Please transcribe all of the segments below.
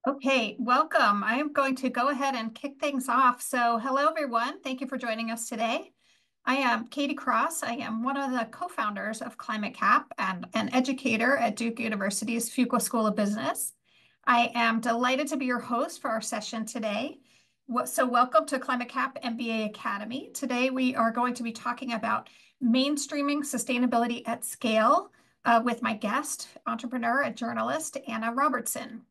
Okay, welcome. I am going to go ahead and kick things off. So, hello everyone. Thank you for joining us today. I am Katie Cross. I am one of the co-founders of ClimateCAP and an educator at Duke University's Fuqua School of Business. I am delighted to be your host for our session today. So, welcome to ClimateCAP MBA Academy. Today, we are going to be talking about mainstreaming sustainability at scale with my guest, entrepreneur and journalist, Anna Robertson.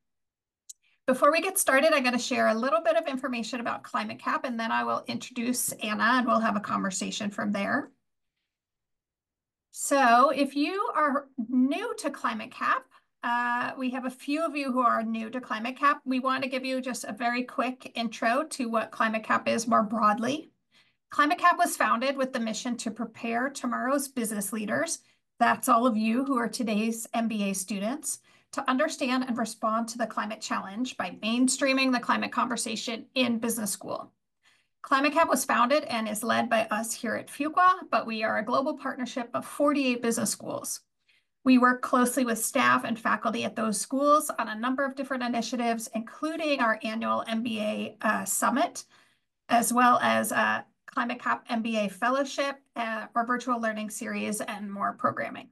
Before we get started, I'm going to share a little bit of information about ClimateCAP, and then I will introduce Anna, and we'll have a conversation from there. So if you are new to ClimateCAP, we have a few of you who are new to ClimateCAP. We want to give you just a very quick intro to what ClimateCAP is more broadly. ClimateCAP was founded with the mission to prepare tomorrow's business leaders, that's all of you who are today's MBA students, to understand and respond to the climate challenge by mainstreaming the climate conversation in business school. ClimateCAP was founded and is led by us here at Fuqua, but we are a global partnership of 48 business schools. We work closely with staff and faculty at those schools on a number of different initiatives, including our annual MBA Summit, as well as ClimateCAP MBA Fellowship, our virtual learning series, and more programming.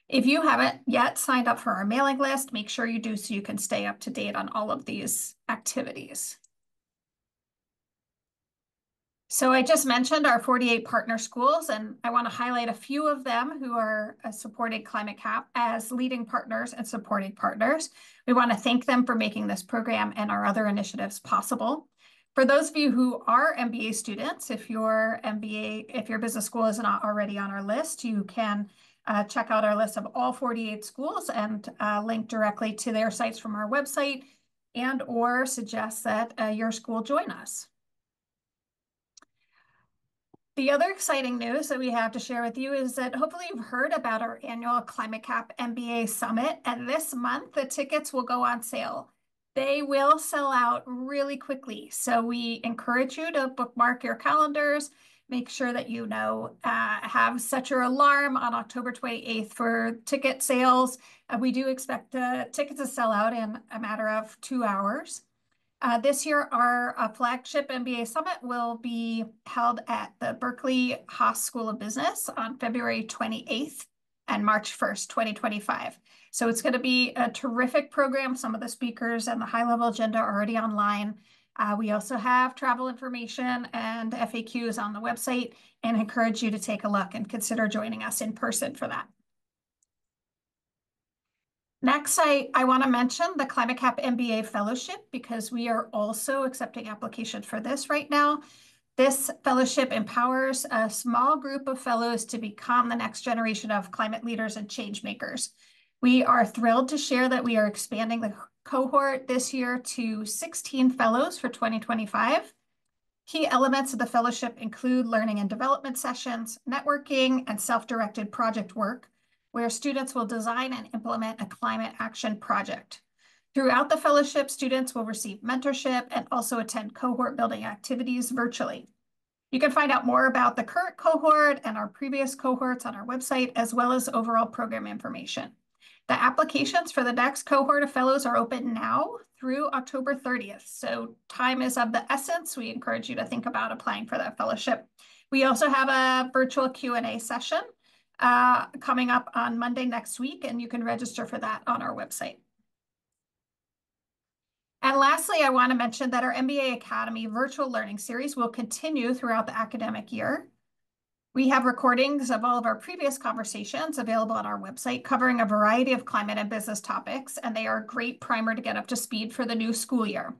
If you haven't yet signed up for our mailing list, make sure you do so you can stay up to date on all of these activities. So I just mentioned our 48 partner schools, and I want to highlight a few of them who are supporting ClimateCAP as leading partners and supporting partners. We want to thank them for making this program and our other initiatives possible. For those of you who are MBA students, if your business school is not already on our list, you can check out our list of all 48 schools and link directly to their sites from our website and or suggest that your school join us. The other exciting news that we have to share with you is that hopefully you've heard about our annual ClimateCAP MBA Summit, and this month the tickets will go on sale. They will sell out really quickly, so we encourage you to bookmark your calendars. Make sure that you have set your alarm on October 28th for ticket sales. We do expect tickets to sell out in a matter of 2 hours. This year, our flagship MBA Summit will be held at the Berkeley Haas School of Business on February 28th and March 1st, 2025. So it's going to be a terrific program. Some of the speakers and the high-level agenda are already online. We also have travel information and FAQs on the website and encourage you to take a look and consider joining us in person for that. Next, I want to mention the ClimateCAP MBA Fellowship because we are also accepting applications for this right now. This fellowship empowers a small group of fellows to become the next generation of climate leaders and change makers. We are thrilled to share that we are expanding the cohort this year to 16 fellows for 2025. Key elements of the fellowship include learning and development sessions, networking, and self-directed project work, where students will design and implement a climate action project. Throughout the fellowship, students will receive mentorship and also attend cohort building activities virtually. You can find out more about the current cohort and our previous cohorts on our website, as well as overall program information. The applications for the next cohort of fellows are open now through October 30th. So time is of the essence. We encourage you to think about applying for that fellowship. We also have a virtual Q&A session coming up on Monday next week, and you can register for that on our website. And lastly, I want to mention that our MBA Academy virtual learning series will continue throughout the academic year. We have recordings of all of our previous conversations available on our website covering a variety of climate and business topics, and they are a great primer to get up to speed for the new school year.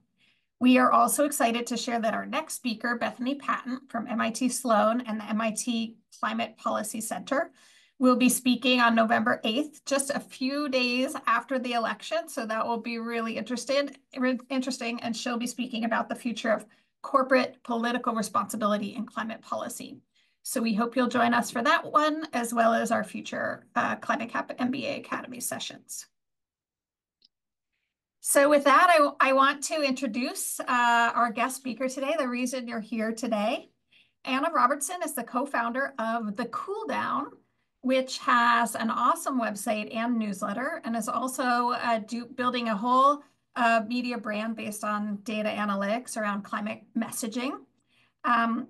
We are also excited to share that our next speaker, Bethany Patton from MIT Sloan and the MIT Climate Policy Center, will be speaking on November 8th, just a few days after the election. So that will be really interesting. And she'll be speaking about the future of corporate political responsibility in climate policy. So we hope you'll join us for that one, as well as our future ClimateCAP MBA Academy sessions. So with that, I want to introduce our guest speaker today, the reason you're here today. Anna Robertson is the co-founder of The Cool Down, which has an awesome website and newsletter, and is also building a whole a media brand based on data analytics around climate messaging. Um,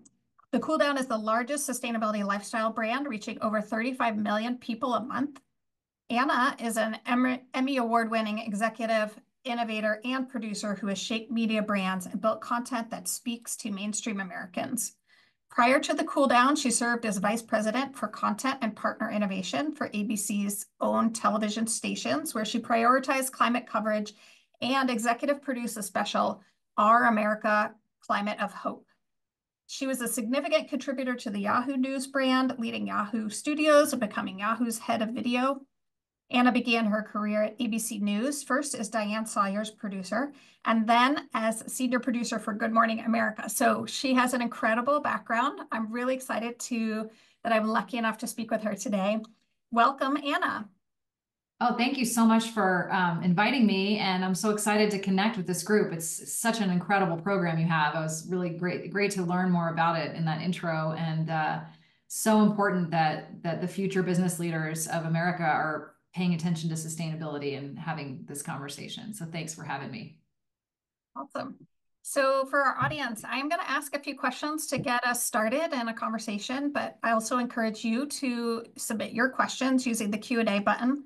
the Cool Down is the largest sustainability lifestyle brand, reaching over 35 million people a month. Anna is an Emmy award-winning executive, innovator, and producer who has shaped media brands and built content that speaks to mainstream Americans. Prior to the Cool Down, she served as vice president for content and partner innovation for ABC's own television stations, where she prioritized climate coverage and executive produced a special Our America Climate of Hope. She was a significant contributor to the Yahoo News brand, leading Yahoo Studios and becoming Yahoo's head of video. Anna began her career at ABC News, first as Diane Sawyer's producer, and then as senior producer for Good Morning America. So she has an incredible background. I'm really excited that I'm lucky enough to speak with her today. Welcome, Anna. Oh, thank you so much for inviting me. And I'm so excited to connect with this group. It's such an incredible program you have. It was really great to learn more about it in that intro. And so important that the future business leaders of America are paying attention to sustainability and having this conversation. So thanks for having me. Awesome. So for our audience, I'm going to ask a few questions to get us started in a conversation, but I also encourage you to submit your questions using the Q&A button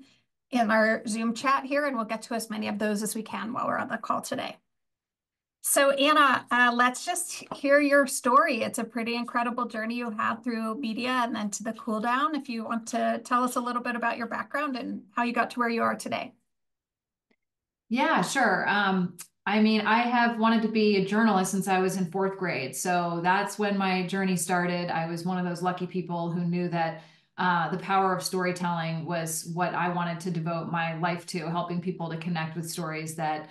in our Zoom chat here, and we'll get to as many of those as we can while we're on the call today. So Anna, let's just hear your story. It's a pretty incredible journey you had through media and then to the Cool Down. If you want to tell us a little bit about your background and how you got to where you are today. Yeah, sure. I mean, I have wanted to be a journalist since I was in fourth grade. So that's when my journey started. I was one of those lucky people who knew that the power of storytelling was what I wanted to devote my life to, helping people to connect with stories that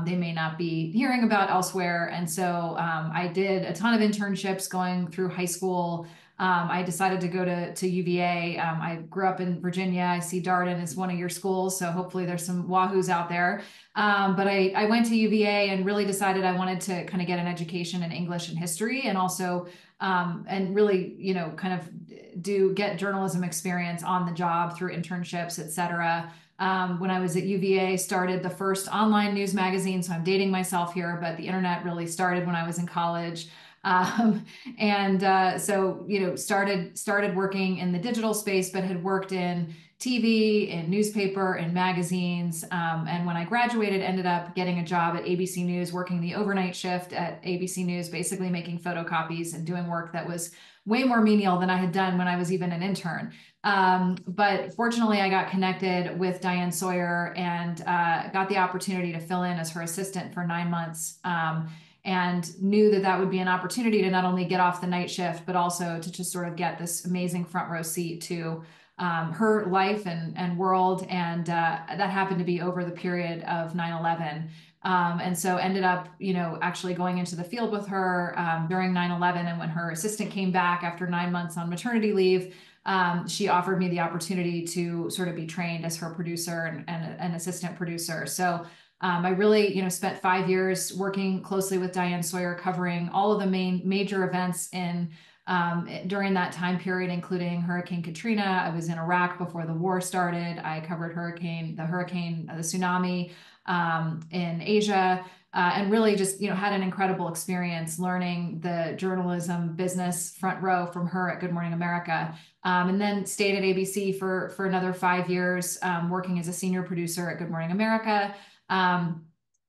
they may not be hearing about elsewhere. And so I did a ton of internships going through high school. I decided to go to UVA. I grew up in Virginia. I see Darden is one of your schools, so hopefully there's some Wahoos out there. But I went to UVA and really decided I wanted to kind of get an education in English and history, and also and really, kind of get journalism experience on the job through internships, et cetera. When I was at UVA, started the first online news magazine. So I'm dating myself here, but the internet really started when I was in college. And so, started working in the digital space, but had worked in TV, in newspaper, and magazines. And when I graduated, ended up getting a job at ABC News, working the overnight shift at ABC News, basically making photocopies and doing work that was way more menial than I had done when I was even an intern. But fortunately, I got connected with Diane Sawyer and got the opportunity to fill in as her assistant for 9 months. And knew that would be an opportunity to not only get off the night shift, but also to just sort of get this amazing front row seat to her life and world. And that happened to be over the period of 9/11. And so ended up, actually going into the field with her during 9/11. And when her assistant came back after 9 months on maternity leave, she offered me the opportunity to sort of be trained as her producer and an assistant producer. So I really, spent 5 years working closely with Diane Sawyer, covering all of the major events during that time period, including Hurricane Katrina. I was in Iraq before the war started. I covered the tsunami in Asia, and really just, had an incredible experience learning the journalism business front row from her at Good Morning America. And then stayed at ABC for another 5 years, working as a senior producer at Good Morning America.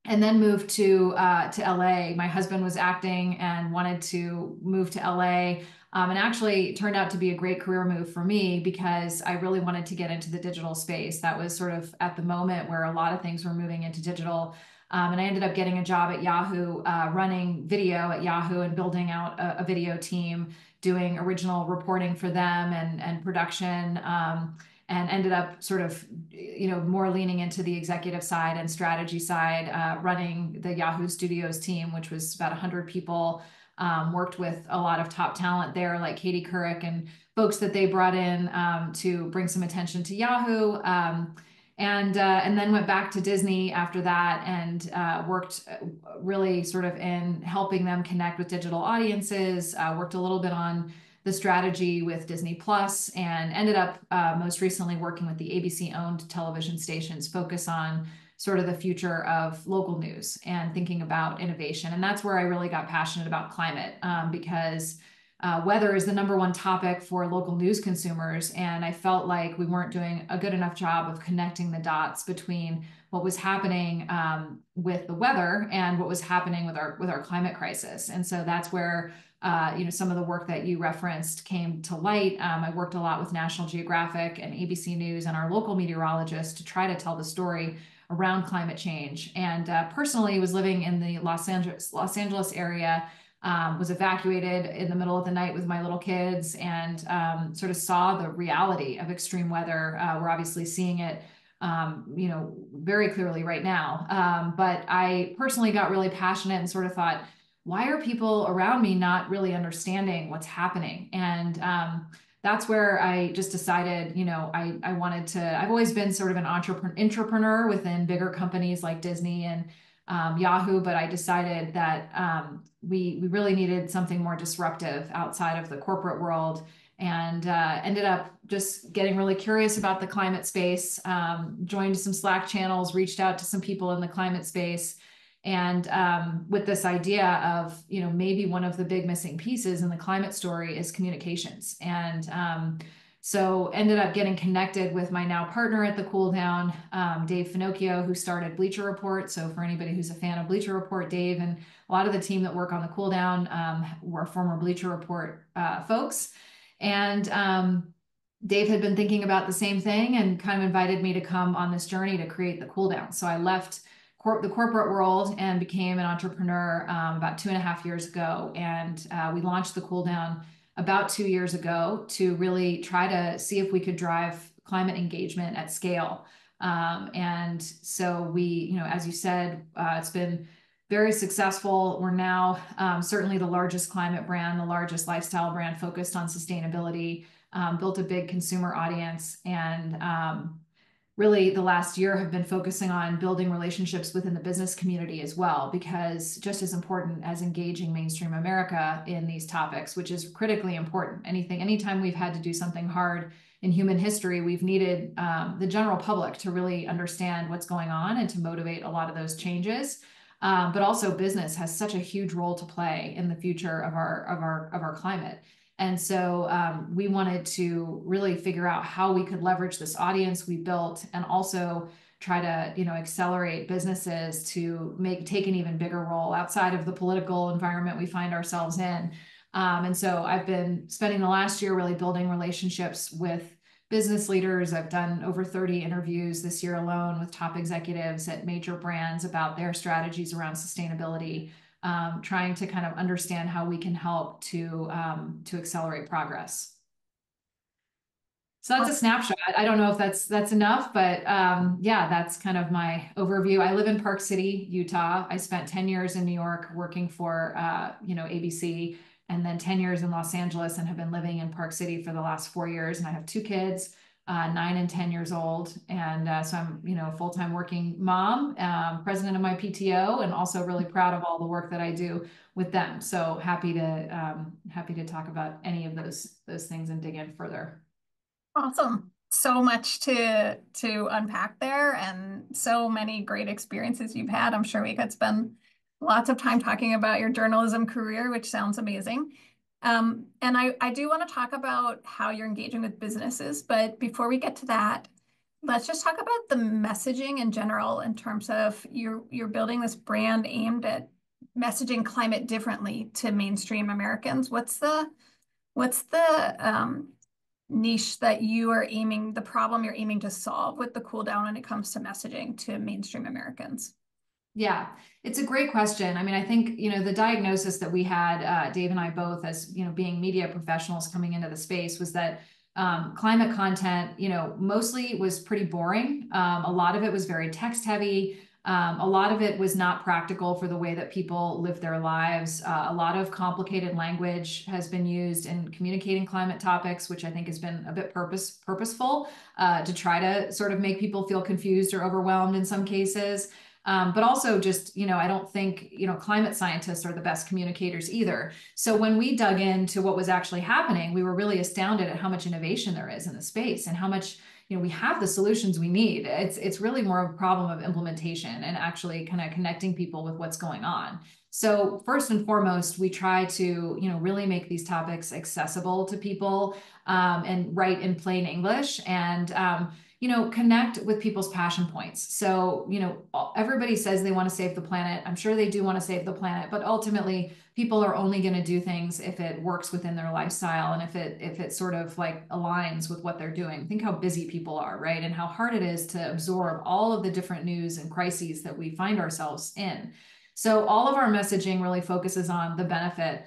And then moved to LA. My husband was acting and wanted to move to LA. And actually it turned out to be a great career move for me because I really wanted to get into the digital space. That was sort of at the moment where a lot of things were moving into digital. And I ended up getting a job at Yahoo, running video at Yahoo and building out a video team, doing original reporting for them and production. And ended up sort of, more leaning into the executive side and strategy side, running the Yahoo Studios team, which was about 100 people. Worked with a lot of top talent there, like Katie Couric and folks that they brought in to bring some attention to Yahoo. And then went back to Disney after that and worked really sort of in helping them connect with digital audiences. Worked a little bit on the strategy with Disney Plus, and ended up most recently working with the ABC owned television stations, focus on sort of the future of local news and thinking about innovation. And that's where I really got passionate about climate, because weather is the number one topic for local news consumers. And I felt like we weren't doing a good enough job of connecting the dots between what was happening with the weather and what was happening with our climate crisis. And so that's where some of the work that you referenced came to light. I worked a lot with National Geographic and ABC News and our local meteorologists to try to tell the story around climate change. And personally, was living in the Los Angeles area. Was evacuated in the middle of the night with my little kids, and sort of saw the reality of extreme weather. We're obviously seeing it, very clearly right now. But I personally got really passionate and sort of thought, why are people around me not really understanding what's happening? And that's where I just decided, I wanted to, I've always been sort of an entrepreneur within bigger companies like Disney and Yahoo, but I decided that we really needed something more disruptive outside of the corporate world, and ended up just getting really curious about the climate space, joined some Slack channels, reached out to some people in the climate space, and with this idea of, maybe one of the big missing pieces in the climate story is communications. And so ended up getting connected with my now partner at the Cool Down, Dave Finocchio, who started Bleacher Report. So for anybody who's a fan of Bleacher Report, Dave and a lot of the team that work on the Cool Down were former Bleacher Report folks. And Dave had been thinking about the same thing and kind of invited me to come on this journey to create the Cool Down. So I left the corporate world and became an entrepreneur about 2.5 years ago. And we launched the Cool Down about 2 years ago to really try to see if we could drive climate engagement at scale. And so we, as you said, it's been very successful. We're now certainly the largest climate brand, the largest lifestyle brand focused on sustainability, built a big consumer audience, and really the last year have been focusing on building relationships within the business community as well, because just as important as engaging mainstream America in these topics, which is critically important. Anytime we've had to do something hard in human history, we've needed the general public to really understand what's going on and to motivate a lot of those changes. But also business has such a huge role to play in the future of our climate. And so we wanted to really figure out how we could leverage this audience we built, and also try to, accelerate businesses to take an even bigger role outside of the political environment we find ourselves in. And so I've been spending the last year really building relationships with business leaders. I've done over 30 interviews this year alone with top executives at major brands about their strategies around sustainability. Trying to kind of understand how we can help to accelerate progress. So that's a snapshot. I don't know if that's enough, but yeah, that's kind of my overview. I live in Park City, Utah. I spent 10 years in New York working for ABC, and then 10 years in Los Angeles, and have been living in Park City for the last 4 years. And I have 2 kids. 9 and 10 years old. And so I'm, a full-time working mom, president of my PTO, and also really proud of all the work that I do with them. So happy to talk about any of those things and dig in further. Awesome. So much to unpack there, and so many great experiences you've had. I'm sure we could spend lots of time talking about your journalism career, which sounds amazing. And I do want to talk about how you're engaging with businesses, but before we get to that, let's just talk about the messaging in general in terms of you're building this brand aimed at messaging climate differently to mainstream Americans. What's the niche that the problem you're aiming to solve with the Cool Down when it comes to messaging to mainstream Americans? Yeah, it's a great question. I mean, I think, the diagnosis that we had, Dave and I both, as, being media professionals coming into the space, was that climate content, mostly was pretty boring. A lot of it was very text heavy. A lot of it was not practical for the way that people live their lives. A lot of complicated language has been used in communicating climate topics, which I think has been a bit purposeful to try to sort of make people feel confused or overwhelmed in some cases. But also just, I don't think, climate scientists are the best communicators either. So when we dug into what was actually happening, we were really astounded at how much innovation there is in the space, and how much, we have the solutions we need. It's really more of a problem of implementation and actually kind of connecting people with what's going on. So first and foremost, we try to, really make these topics accessible to people, and write in plain English, and connect with people's passion points. So, everybody says they want to save the planet. I'm sure they do want to save the planet, but ultimately people are only going to do things if it works within their lifestyle and if it sort of like aligns with what they're doing. Think how busy people are, right? And how hard it is to absorb all of the different news and crises that we find ourselves in. So all of our messaging really focuses on the benefit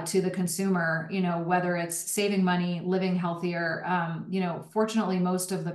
to the consumer, whether it's saving money, living healthier. Fortunately, most of the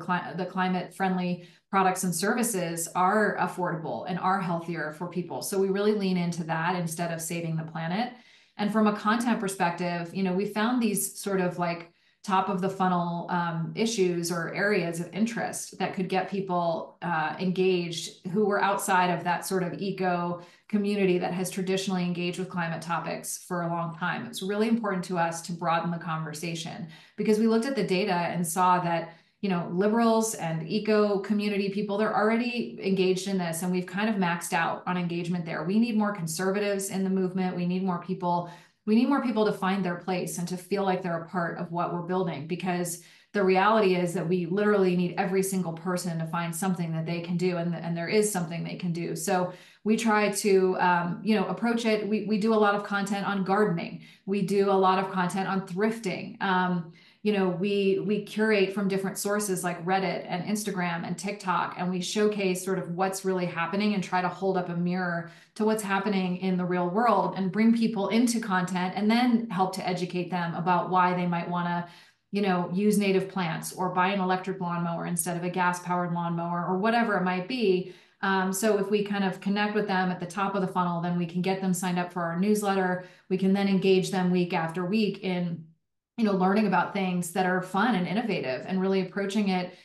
climate friendly products and services are affordable and are healthier for people. So we really lean into that instead of saving the planet. And from a content perspective, we found these sort of like top of the funnel issues or areas of interest that could get people engaged who were outside of that sort of eco community that has traditionally engaged with climate topics for a long time. It's really important to us to broaden the conversation because we looked at the data and saw that liberals and eco community people, they're already engaged in this, and we've kind of maxed out on engagement there. We need more conservatives in the movement. We need more people to find their place and to feel like they're a part of what we're building, because the reality is that we literally need every single person to find something that they can do, and there is something they can do. So we try to approach it. We do a lot of content on gardening. We do a lot of content on thrifting. We curate from different sources like Reddit and Instagram and TikTok, and we showcase sort of what's really happening and try to hold up a mirror to what's happening in the real world and bring people into content and then help to educate them about why they might want to use native plants or buy an electric lawnmower instead of a gas-powered lawnmower or whatever it might be. So if we kind of connect with them at the top of the funnel, then we can get them signed up for our newsletter. We can then engage them week after week in learning about things that are fun and innovative and really approaching it.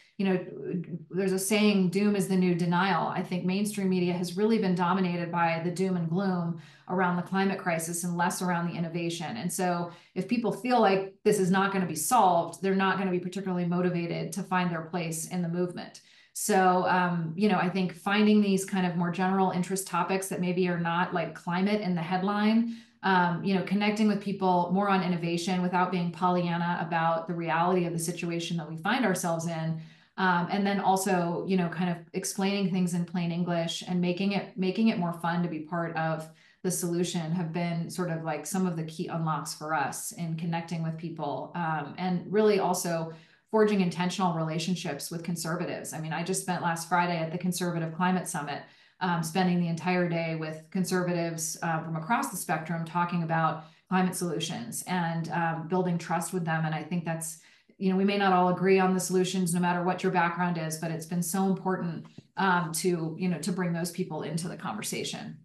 There's a saying, doom is the new denial. I think mainstream media has really been dominated by the doom and gloom around the climate crisis and less around the innovation. And so if people feel like this is not going to be solved, they're not going to be particularly motivated to find their place in the movement. So, I think finding these kind of more general interest topics that maybe are not like climate in the headline, connecting with people more on innovation without being Pollyanna about the reality of the situation that we find ourselves in. And then also, kind of explaining things in plain English and making it more fun to be part of the solution have been sort of like some of the key unlocks for us in connecting with people, and really also forging intentional relationships with conservatives. I mean, I just spent last Friday at the Conservative Climate Summit, spending the entire day with conservatives from across the spectrum talking about climate solutions and building trust with them. And I think that's, we may not all agree on the solutions no matter what your background is, but it's been so important to bring those people into the conversation.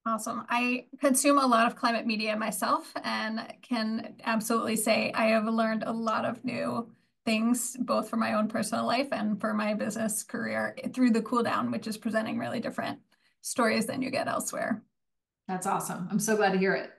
Awesome. I consume a lot of climate media myself and can absolutely say I have learned a lot of new things, both for my own personal life and for my business career through the cool down, which is presenting really different stories than you get elsewhere. That's awesome. I'm so glad to hear it.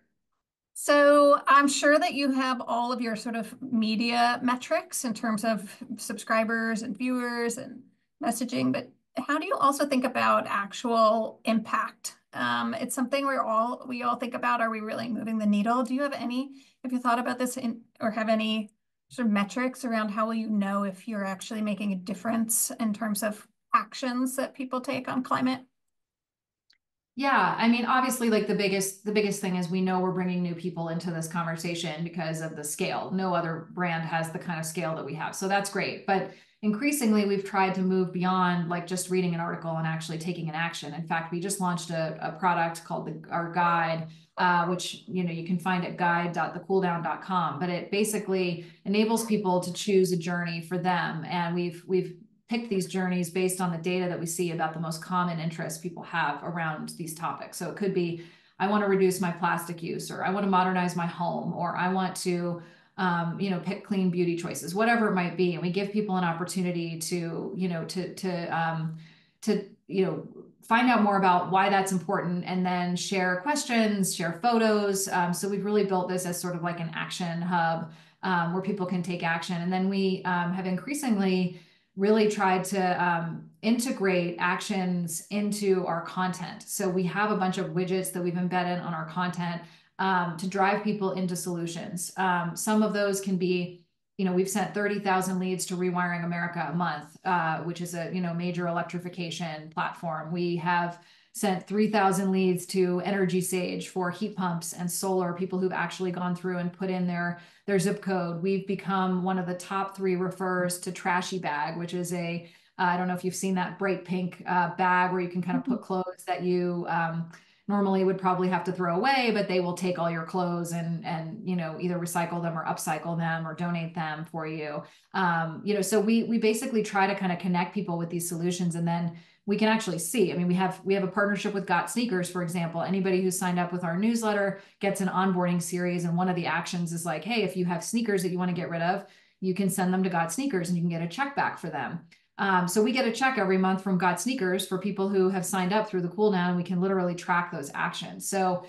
So I'm sure that you have all of your sort of media metrics in terms of subscribers and viewers and messaging, but how do you also think about actual impact? It's something we all think about. Are we really moving the needle? Have you thought about this or have any sort of metrics around how will you know if you're actually making a difference in terms of actions that people take on climate? Yeah, I mean, obviously, like the biggest thing is we know we're bringing new people into this conversation because of the scale. No other brand has the kind of scale that we have, so that's great. But increasingly, we've tried to move beyond like just reading an article and actually taking an action. In fact, we just launched a product called our guide, which you can find at guide.thecooldown.com. But it basically enables people to choose a journey for them, and we've pick these journeys based on the data that we see about the most common interests people have around these topics. So it could be, I want to reduce my plastic use, or I want to modernize my home, or I want to, pick clean beauty choices, whatever it might be. And we give people an opportunity to, find out more about why that's important and then share questions, share photos. So we've really built this as sort of like an action hub where people can take action. And then we have increasingly really tried to integrate actions into our content. So we have a bunch of widgets that we've embedded on our content to drive people into solutions. Some of those can be, we've sent 30,000 leads to Rewiring America a month, which is a, major electrification platform. We have sent 3,000 leads to Energy Sage for heat pumps and solar, people who've actually gone through and put in their zip code. We've become one of the top 3 refers to Trashy Bag, which is I don't know if you've seen that bright pink bag where you can kind of put clothes that you normally would probably have to throw away, but they will take all your clothes and either recycle them or upcycle them or donate them for you. So we basically try to kind of connect people with these solutions, and then we can actually see. I mean, we have a partnership with Got Sneakers, for example. Anybody who's signed up with our newsletter gets an onboarding series, and one of the actions is like, hey, if you have sneakers that you want to get rid of, you can send them to Got Sneakers and you can get a check back for them. So we get a check every month from Got Sneakers for people who have signed up through the cool down, and we can literally track those actions. So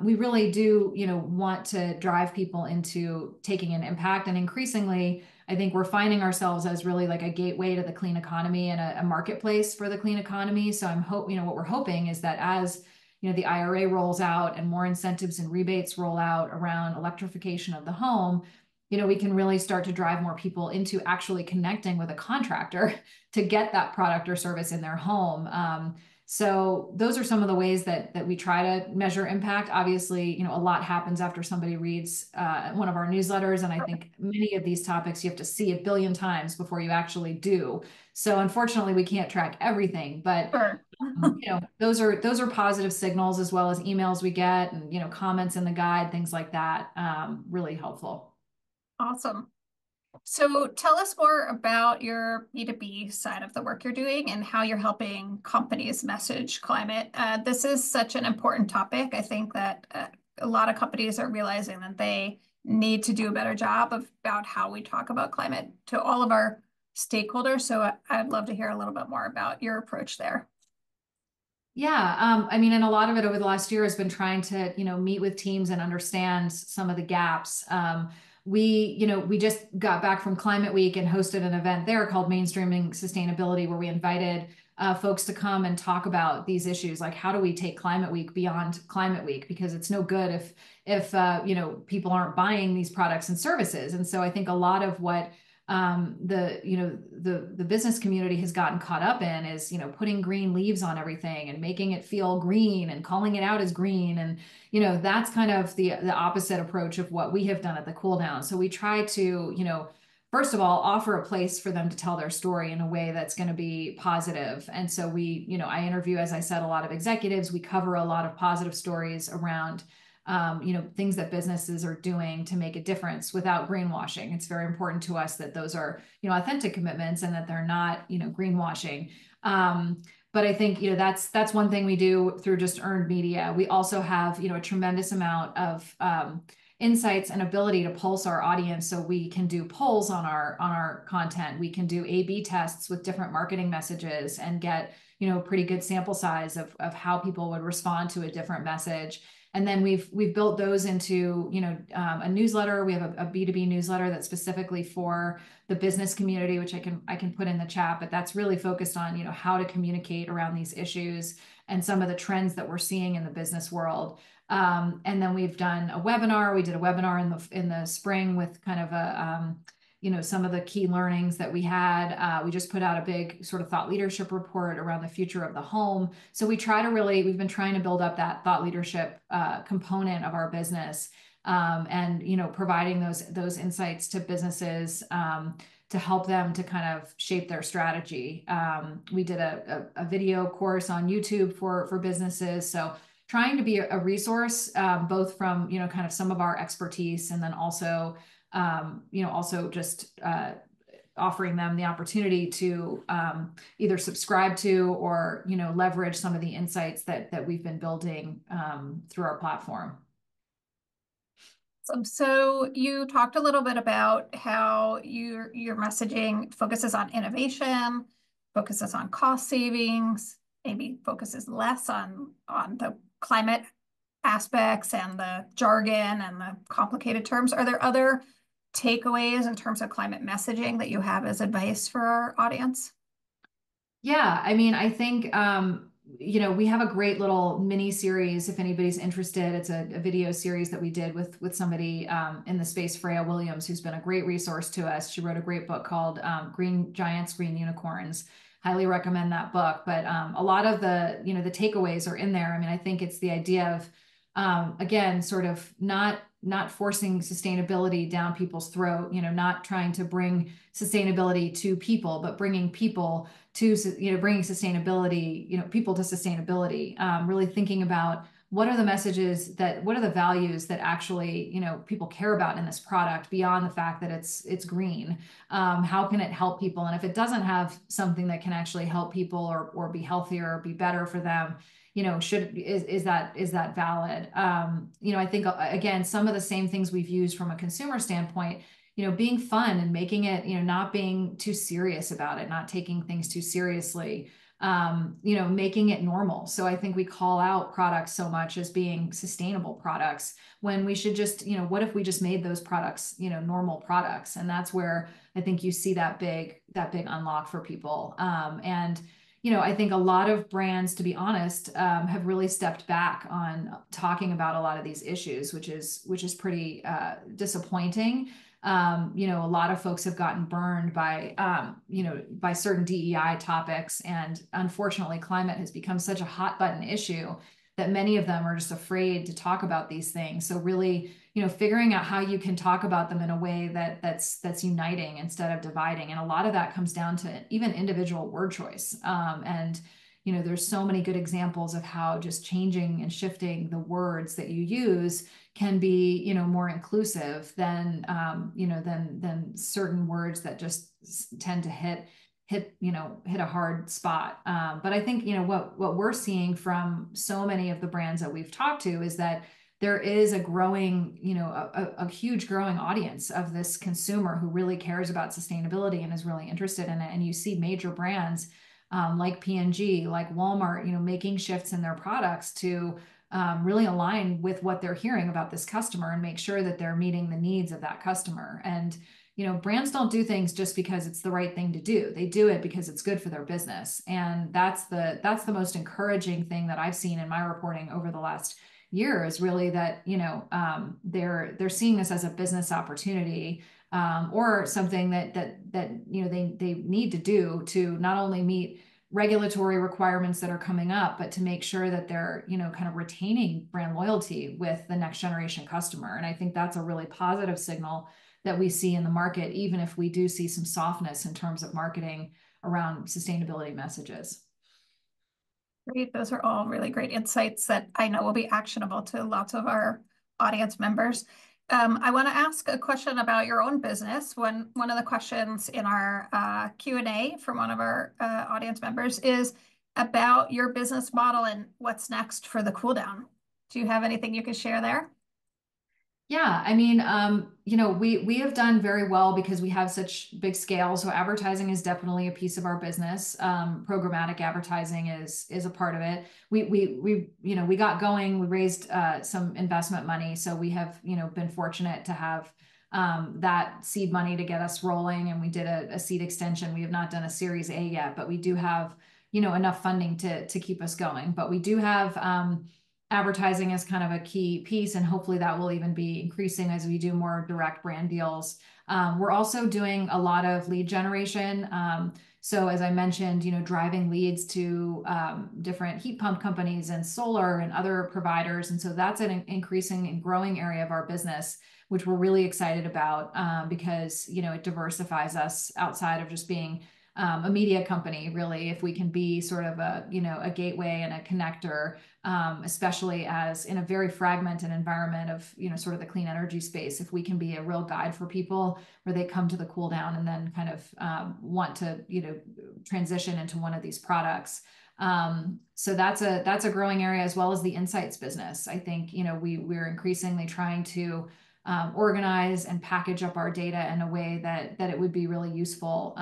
we really do, want to drive people into taking an impact. And increasingly, I think we're finding ourselves as really like a gateway to the clean economy and a marketplace for the clean economy. So what we're hoping is that as the IRA rolls out and more incentives and rebates roll out around electrification of the home, we can really start to drive more people into actually connecting with a contractor to get that product or service in their home. So those are some of the ways that we try to measure impact. Obviously, a lot happens after somebody reads one of our newsletters. And I think many of these topics you have to see 1 billion times before you actually do. So unfortunately, we can't track everything, but Sure. those are positive signals, as well as emails we get and, comments in the guide, things like that. Really helpful. Awesome. So tell us more about your B2B side of the work you're doing and how you're helping companies message climate. This is such an important topic. I think that a lot of companies are realizing that they need to do a better job about how we talk about climate to all of our stakeholders. So I'd love to hear a little bit more about your approach there. Yeah, I mean, and a lot of it over the last year has been trying to, meet with teams and understand some of the gaps. We just got back from Climate Week and hosted an event there called Mainstreaming Sustainability, where we invited folks to come and talk about these issues, like how do we take Climate Week beyond Climate Week, because it's no good if people aren't buying these products and services. And so I think a lot of what the business community has gotten caught up in is, putting green leaves on everything and making it feel green and calling it out as green. And, that's kind of the opposite approach of what we have done at the Cool Down. So we try to, first of all, offer a place for them to tell their story in a way that's going to be positive. And so I interview, as I said, a lot of executives. We cover a lot of positive stories around things that businesses are doing to make a difference without greenwashing. It's very important to us that those are, authentic commitments and that they're not, greenwashing. But I think, that's one thing we do through just earned media. We also have, a tremendous amount of insights and ability to pulse our audience. So we can do polls on our content. We can do A/B tests with different marketing messages and get, a pretty good sample size of how people would respond to a different message. And then we've built those into, a newsletter. We have a B2B newsletter that's specifically for the business community, which I can put in the chat, but that's really focused on, how to communicate around these issues and some of the trends that we're seeing in the business world. And then we've done a webinar. We did a webinar in the spring with kind of a, some of the key learnings that we had. We just put out a big sort of thought leadership report around the future of the home. So we've been trying to build up that thought leadership component of our business, and, providing those insights to businesses to help them to kind of shape their strategy. We did a video course on YouTube for businesses. So trying to be a resource, both from, kind of some of our expertise, and then also just offering them the opportunity to either subscribe to or, leverage some of the insights that we've been building through our platform. So you talked a little bit about how your messaging focuses on innovation, focuses on cost savings, maybe focuses less on the climate aspects and the jargon and the complicated terms. Are there other takeaways in terms of climate messaging that you have as advice for our audience? Yeah, I mean, I think we have a great little mini series if anybody's interested. It's a video series that we did with somebody in the space, Freya Williams, who's been a great resource to us. She wrote a great book called Green Giants, Green Unicorns. Highly recommend that book. But a lot of the takeaways are in there. I mean, I think it's the idea of again, sort of not forcing sustainability down people's throat, not trying to bring sustainability to people, but bringing people to, bringing sustainability, people to sustainability, really thinking about what are the messages what are the values that actually, people care about in this product beyond the fact that it's green. How can it help people? And if it doesn't have something that can actually help people or be healthier or be better for them, is that valid? I think again, some of the same things we've used from a consumer standpoint, being fun and making it, not being too serious about it, not taking things too seriously, making it normal. So I think we call out products so much as being sustainable products when we should just, what if we just made those products, normal products? And that's where I think you see that big unlock for people. And I think a lot of brands, to be honest, have really stepped back on talking about a lot of these issues, which is pretty disappointing. A lot of folks have gotten burned by by certain DEI topics, and unfortunately, climate has become such a hot button issue that many of them are just afraid to talk about these things. So really, figuring out how you can talk about them in a way that's uniting instead of dividing. And a lot of that comes down to even individual word choice. And there's so many good examples of how just changing and shifting the words that you use can be, more inclusive than than certain words that just tend to hit a hard spot. But I think, what we're seeing from so many of the brands that we've talked to is that there is a growing, a huge growing audience of this consumer who really cares about sustainability and is really interested in it. And you see major brands like P&G, like Walmart, making shifts in their products to really align with what they're hearing about this customer and make sure that they're meeting the needs of that customer. And brands don't do things just because it's the right thing to do. They do it because it's good for their business. And that's the most encouraging thing that I've seen in my reporting over the last year is really that, they're seeing this as a business opportunity, or something that they need to do to not only meet regulatory requirements that are coming up, but to make sure that they're, kind of retaining brand loyalty with the next generation customer. And I think that's a really positive signal that we see in the market, even if we do see some softness in terms of marketing around sustainability messages. Great. Those are all really great insights that I know will be actionable to lots of our audience members. I want to ask a question about your own business. One of the questions in our Q&A from one of our audience members is about your business model and what's next for the cool down. Do you have anything you can share there? Yeah, I mean, we have done very well because we have such big scale. So advertising is definitely a piece of our business. Programmatic advertising is a part of it. We got going. We raised some investment money, so we have been fortunate to have that seed money to get us rolling. And we did a seed extension. We have not done a Series A yet, but we do have enough funding to keep us going. But we do have advertising is kind of a key piece, and hopefully that will even be increasing as we do more direct brand deals. We're also doing a lot of lead generation. So as I mentioned, driving leads to different heat pump companies and solar and other providers. And so that's an increasing and growing area of our business, which we're really excited about because, it diversifies us outside of just being a media company, really, if we can be sort of a gateway and a connector, especially as in a very fragmented environment of, sort of the clean energy space, if we can be a real guide for people where they come to the cool down and then kind of want to, transition into one of these products. So that's a growing area, as well as the insights business. I think, we're increasingly trying to organize and package up our data in a way that it would be really useful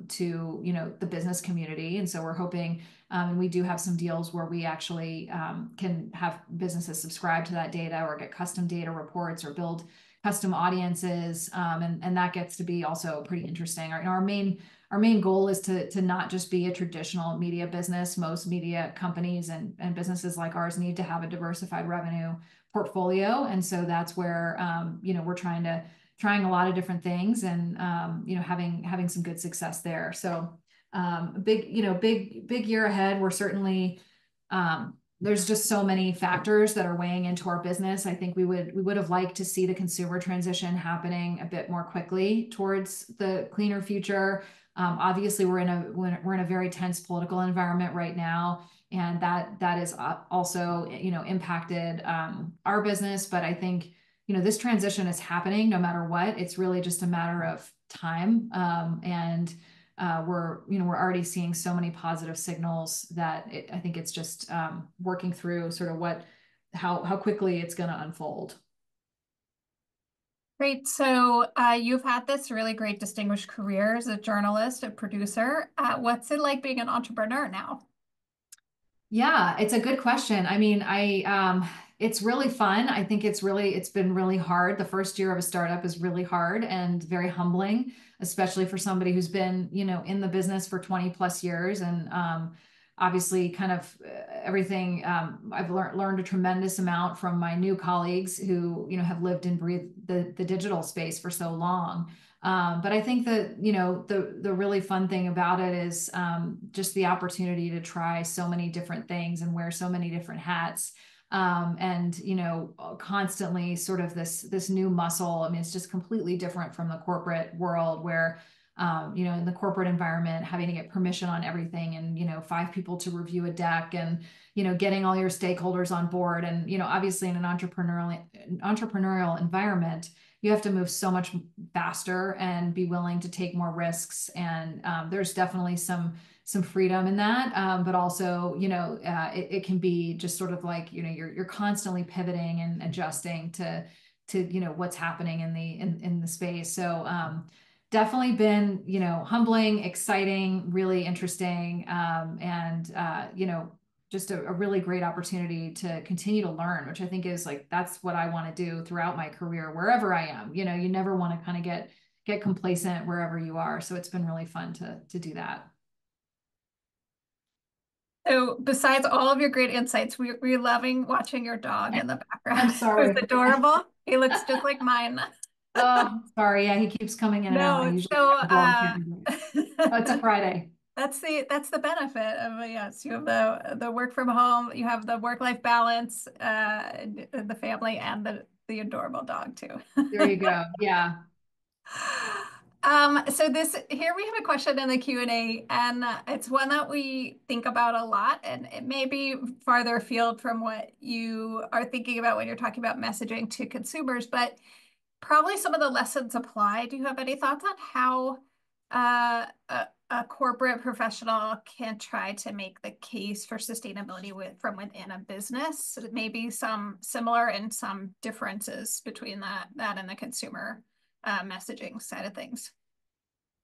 to the business community. And so we're hoping, and we do have some deals where we actually can have businesses subscribe to that data or get custom data reports or build custom audiences. And that gets to be also pretty interesting. Our main goal is to not just be a traditional media business. Most media companies and businesses like ours need to have a diversified revenue portfolio. And so that's where, we're trying a lot of different things and, having some good success there. So, big year ahead. We're certainly, there's just so many factors that are weighing into our business. I think we would have liked to see the consumer transition happening a bit more quickly towards the cleaner future. Obviously, we're in a very tense political environment right now, and that is also impacted our business. But I think this transition is happening no matter what. It's really just a matter of time, and we're already seeing so many positive signals that I think it's just working through sort of how quickly it's going to unfold. Great. So you've had this really great distinguished career as a journalist, a producer. What's it like being an entrepreneur now? Yeah, it's a good question. I mean, it's really fun. I think it's been really hard. The first year of a startup is really hard and very humbling, especially for somebody who's been, in the business for 20 plus years. And obviously kind of everything, I've learned a tremendous amount from my new colleagues who, have lived and breathed the digital space for so long. But I think that, the really fun thing about it is just the opportunity to try so many different things and wear so many different hats. And, constantly sort of this new muscle. I mean, it's just completely different from the corporate world where, in the corporate environment, having to get permission on everything and, 5 people to review a deck and, getting all your stakeholders on board. And, obviously in an entrepreneurial environment, you have to move so much faster and be willing to take more risks. And there's definitely some freedom in that. But also, it can be just sort of like, you're constantly pivoting and adjusting to what's happening in the space. So definitely been, humbling, exciting, really interesting. And just a really great opportunity to continue to learn, which I think is like, that's what I want to do throughout my career, wherever I am. You never want to kind of get complacent wherever you are. So it's been really fun to do that. So besides all of your great insights, we're loving watching your dog in the I'm background. It was sorry. adorable. He looks just like mine. Oh, sorry. Yeah, he keeps coming in and out. I No, usually so walk him. Oh, it's a Friday. that's the benefit of yes, you have the work from home, you have the work-life balance, the family, and the adorable dog too. There you go. Yeah. So here we have a question in the Q&A, and it's one that we think about a lot, and it may be farther afield from what you are thinking about when you're talking about messaging to consumers, but probably some of the lessons apply. Do you have any thoughts on how a corporate professional can try to make the case for sustainability from within a business? Maybe some similar and some differences between that and the consumer messaging side of things.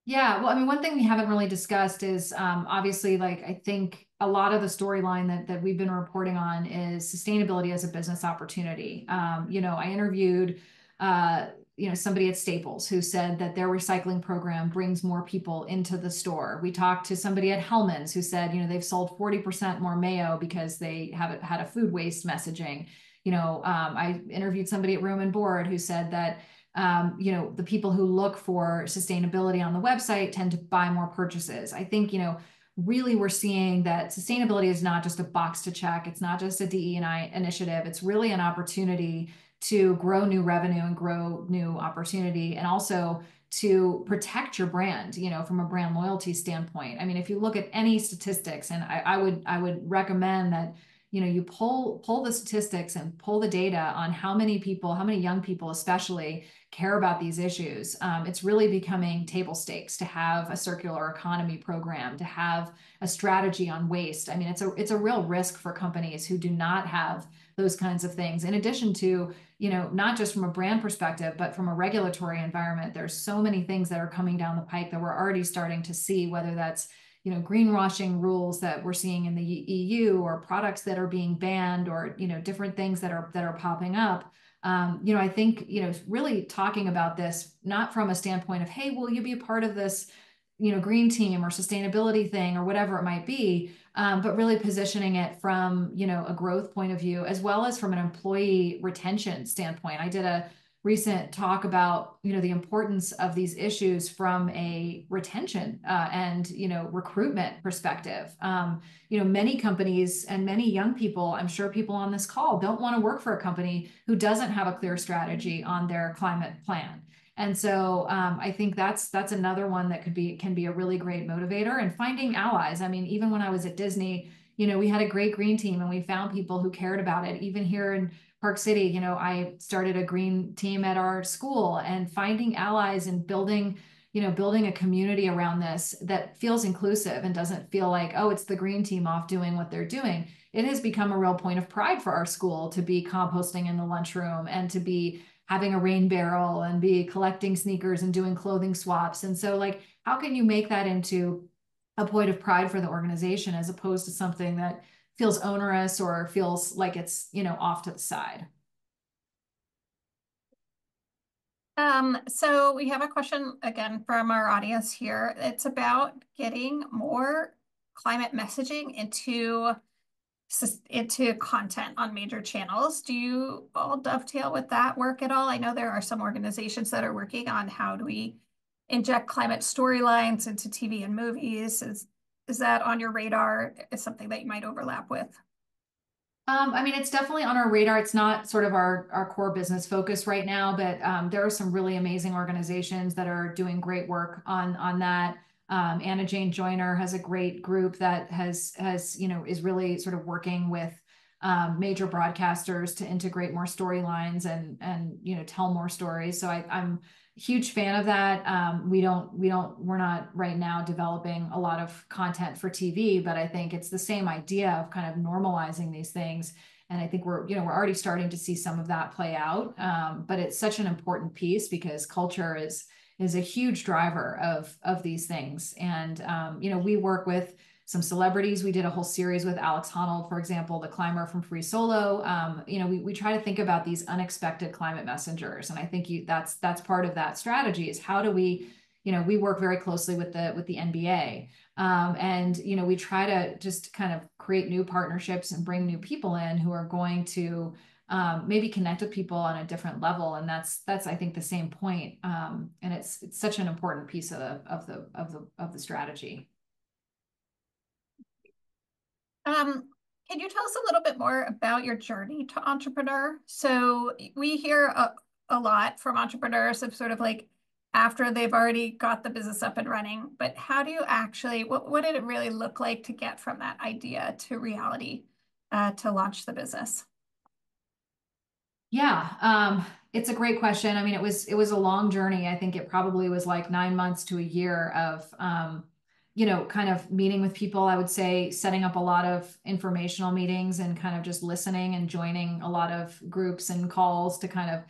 Yeah, well, I mean, one thing we haven't really discussed is obviously, like, I think a lot of the storyline that we've been reporting on is sustainability as a business opportunity. I interviewed, somebody at Staples who said that their recycling program brings more people into the store. We talked to somebody at Hellman's who said, they've sold 40% more mayo because they have had a food waste messaging. I interviewed somebody at Room and Board who said that the people who look for sustainability on the website tend to buy more purchases. I think, really we're seeing that sustainability is not just a box to check. It's not just a DE&I initiative. It's really an opportunity to grow new revenue and grow new opportunity, and also to protect your brand, from a brand loyalty standpoint. I mean, if you look at any statistics, and I would recommend that you pull the statistics and pull the data on how many young people especially care about these issues. It's really becoming table stakes to have a circular economy program, to have a strategy on waste. I mean, it's a real risk for companies who do not have those kinds of things. In addition to, not just from a brand perspective, but from a regulatory environment, there's so many things that are coming down the pike that we're already starting to see, whether that's greenwashing rules that we're seeing in the EU, or products that are being banned, or different things that are popping up. I think, really talking about this, not from a standpoint of, hey, will you be a part of this, green team or sustainability thing or whatever it might be, but really positioning it from, a growth point of view, as well as from an employee retention standpoint. I did a recent talk about, the importance of these issues from a retention and, recruitment perspective. Many companies and many young people, I'm sure people on this call don't want to work for a company who doesn't have a clear strategy on their climate plan. And so I think that's another one that can be a really great motivator, and finding allies. I mean, even when I was at Disney, we had a great green team and we found people who cared about it. Even here in Park City, I started a green team at our school, and finding allies and building a community around this that feels inclusive and doesn't feel like, oh, it's the green team off doing what they're doing. It has become a real point of pride for our school to be composting in the lunchroom and to be having a rain barrel and be collecting sneakers and doing clothing swaps. And so, like, how can you make that into a point of pride for the organization as opposed to something that feels onerous or feels like it's, off to the side? So we have a question again from our audience here. It's about getting more climate messaging into content on major channels. Do you all dovetail with that work at all? I know there are some organizations that are working on how do we inject climate storylines into TV and movies. Is that on your radar? Is something that you might overlap with? I mean, it's definitely on our radar. It's not sort of our core business focus right now, but there are some really amazing organizations that are doing great work on that. Anna Jane Joyner has a great group that is really sort of working with major broadcasters to integrate more storylines and tell more stories. So I'm a huge fan of that. We're not right now developing a lot of content for TV, but I think it's the same idea of kind of normalizing these things. And I think we're already starting to see some of that play out. But it's such an important piece because culture is a huge driver of these things. And we work with some celebrities. We did a whole series with Alex Honnold, for example, the climber from Free Solo. We try to think about these unexpected climate messengers, and I think that's part of that strategy. Is how do we, we work very closely with the NBA, and we try to just kind of create new partnerships and bring new people in who are going to maybe connect with people on a different level, and that's I think the same point. And it's such an important piece of the strategy. Can you tell us a little bit more about your journey to entrepreneur? So we hear a lot from entrepreneurs of sort of like after they've already got the business up and running, but how do you actually, what did it really look like to get from that idea to reality to launch the business? Yeah, it's a great question. I mean, it was a long journey. I think it probably was like 9 months to a year of kind of meeting with people. I would say setting up a lot of informational meetings and kind of just listening and joining a lot of groups and calls to kind of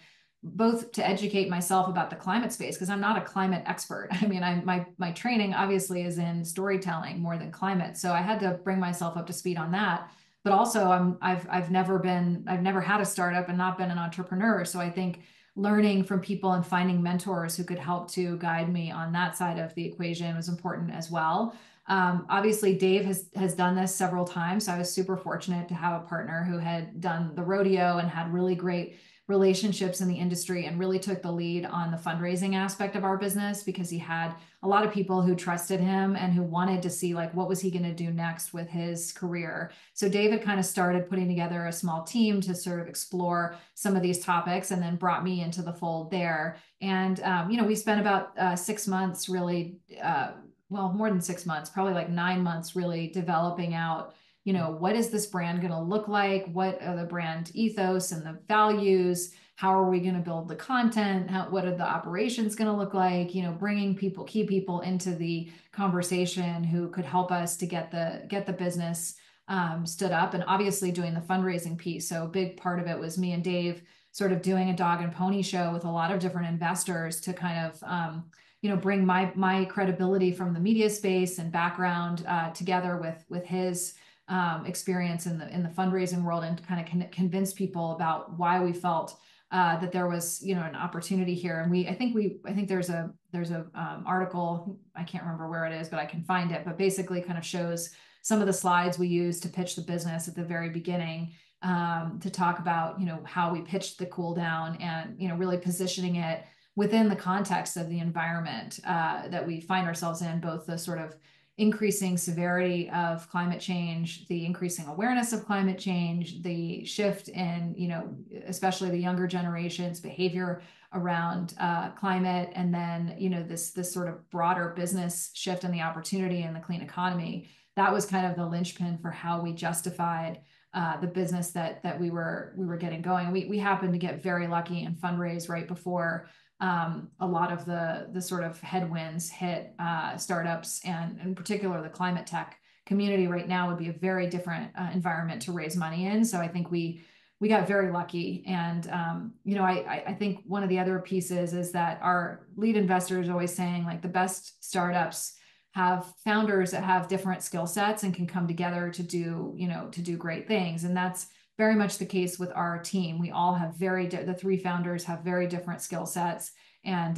both to educate myself about the climate space, because I'm not a climate expert. I mean, my training obviously is in storytelling more than climate. So I had to bring myself up to speed on that. But also I've never had a startup and not been an entrepreneur. So I think learning from people and finding mentors who could help to guide me on that side of the equation was important as well. Obviously, Dave has done this several times. So I was super fortunate to have a partner who had done the rodeo and had really great relationships in the industry and really took the lead on the fundraising aspect of our business, because he had a lot of people who trusted him and who wanted to see like what was he going to do next with his career. So David kind of started putting together a small team to sort of explore some of these topics, and then brought me into the fold there. And we spent about 6 months really, well, more than 6 months, probably like 9 months, really developing out what is this brand going to look like? What are the brand ethos and the values? How are we going to build the content? What are the operations going to look like? Bringing key people into the conversation who could help us to get the business stood up, and obviously doing the fundraising piece. So a big part of it was me and Dave sort of doing a dog and pony show with a lot of different investors to kind of bring my credibility from the media space and background together with his experience in the fundraising world, and kind of convince people about why we felt that there was, an opportunity here. And I think there's a article, I can't remember where it is, but I can find it, but basically kind of shows some of the slides we used to pitch the business at the very beginning, to talk about, how we pitched the cool down and, really positioning it within the context of the environment that we find ourselves in, both the sort of increasing severity of climate change, the increasing awareness of climate change, the shift in, especially the younger generation's behavior around climate, and then, this sort of broader business shift and the opportunity in the clean economy. That was kind of the linchpin for how we justified the business that we were getting going. We happened to get very lucky and fundraise right before a lot of the sort of headwinds hit startups, and in particular the climate tech community right now would be a very different environment to raise money in. So I think we got very lucky. And I think one of the other pieces is that our lead investor is always saying, like, the best startups have founders that have different skill sets and can come together to do great things. And that's very much the case with our team. We all have the three founders have very different skill sets. And,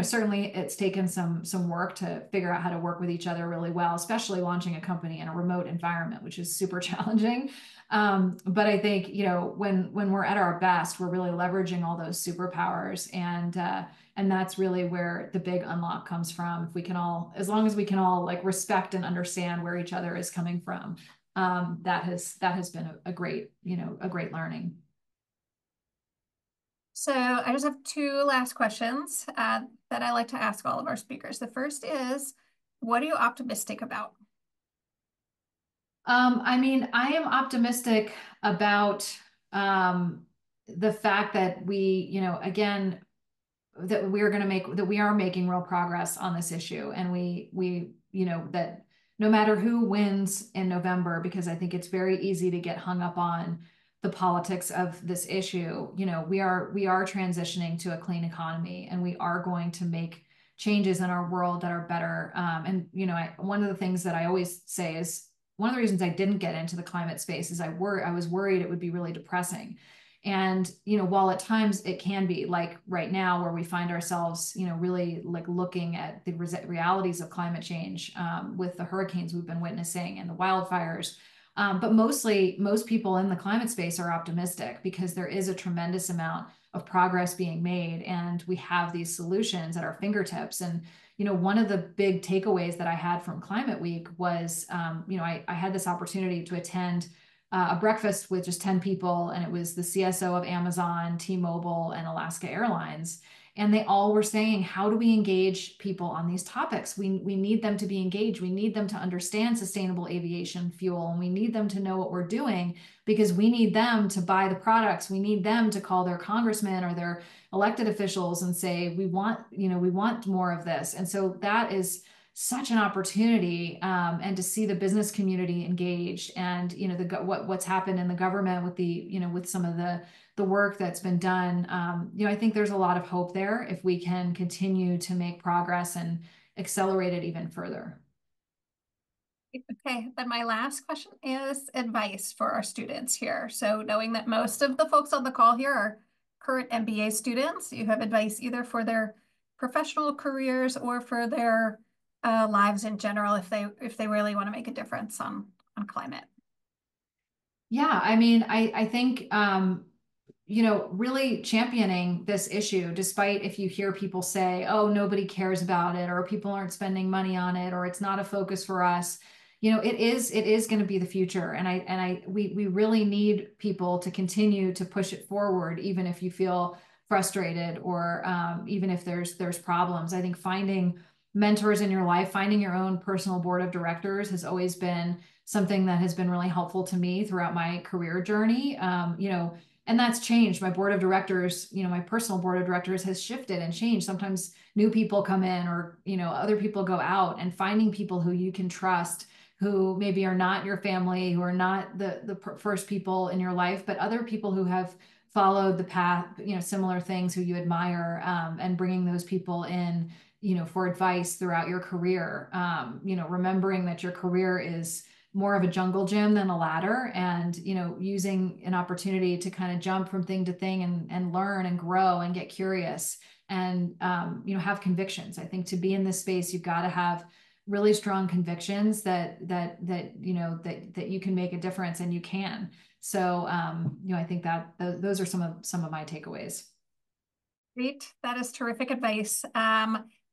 certainly it's taken some work to figure out how to work with each other really well, especially launching a company in a remote environment, which is super challenging. But I think, when we're at our best, we're really leveraging all those superpowers. And that's really where the big unlock comes from. If we can as long as we can all like respect and understand where each other is coming from, that has been a great learning. So I just have two last questions that I like to ask all of our speakers. The first is, what are you optimistic about? I mean, I am optimistic about the fact that again, that we are making real progress on this issue, and that no matter who wins in November, because I think it's very easy to get hung up on the politics of this issue, we are transitioning to a clean economy, and we are going to make changes in our world that are better. One of the things that I always say is, one of the reasons I didn't get into the climate space is I was worried it would be really depressing. And, while at times it can be, like right now where we find ourselves, really like looking at the realities of climate change, with the hurricanes we've been witnessing and the wildfires. But mostly, most people in the climate space are optimistic because there is a tremendous amount of progress being made, and we have these solutions at our fingertips. And, one of the big takeaways that I had from Climate Week was, I had this opportunity to attend a breakfast with just 10 people, and it was the CSO of Amazon, T-Mobile, and Alaska Airlines. And they all were saying, how do we engage people on these topics? We need them to be engaged. We need them to understand sustainable aviation fuel, and we need them to know what we're doing, because we need them to buy the products. We need them to call their congressmen or their elected officials and say, we want more of this. And so that is such an opportunity, and to see the business community engaged, and what's happened in the government with with some of the work that's been done. I think there's a lot of hope there if we can continue to make progress and accelerate it even further. Okay, then my last question is advice for our students here. So knowing that most of the folks on the call here are current MBA students, you have advice either for their professional careers or for their lives in general, if they really want to make a difference on climate. Yeah, I mean, I think really championing this issue, despite if you hear people say, oh, nobody cares about it, or people aren't spending money on it, or it's not a focus for us. It is going to be the future. And we really need people to continue to push it forward, even if you feel frustrated, or even if there's problems. I think finding mentors in your life, finding your own personal board of directors has always been something that has been really helpful to me throughout my career journey. And that's changed. My board of directors, my personal board of directors has shifted and changed. Sometimes new people come in, or, other people go out, and finding people who you can trust, who maybe are not your family, who are not the first people in your life, but other people who have followed the path, similar things, who you admire, and bringing those people in, for advice throughout your career. Remembering that your career is more of a jungle gym than a ladder, and using an opportunity to kind of jump from thing to thing and learn and grow and get curious and have convictions. I think to be in this space, you've got to have really strong convictions that you can make a difference, and you can. So I think that those are some of my takeaways. Great. That is terrific advice.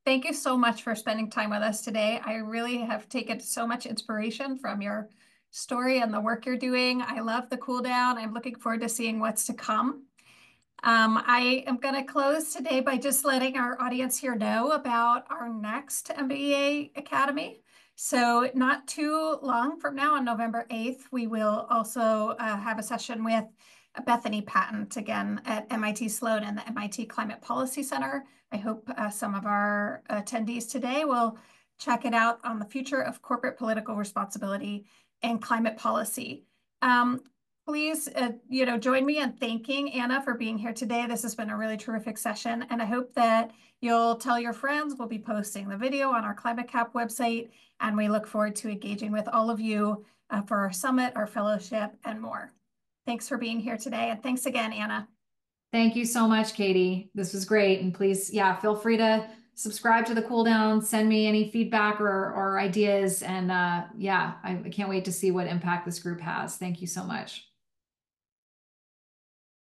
Thank you so much for spending time with us today. I really have taken so much inspiration from your story and the work you're doing. I love the cool down. I'm looking forward to seeing what's to come. I am going to close today by just letting our audience here know about our next MBA Academy. So not too long from now, on November 8th, we will also have a session with Bethany Patent again at MIT Sloan and the MIT Climate Policy Center. I hope some of our attendees today will check it out on the future of corporate political responsibility and climate policy. Please, join me in thanking Anna for being here today. This has been a really terrific session, and I hope that you'll tell your friends. We'll be posting the video on our ClimateCAP website, and we look forward to engaging with all of you for our summit, our fellowship, and more. Thanks for being here today, and thanks again, Anna. Thank you so much, Katie. This was great. And please, feel free to subscribe to the cool down, send me any feedback or ideas. And I can't wait to see what impact this group has. Thank you so much.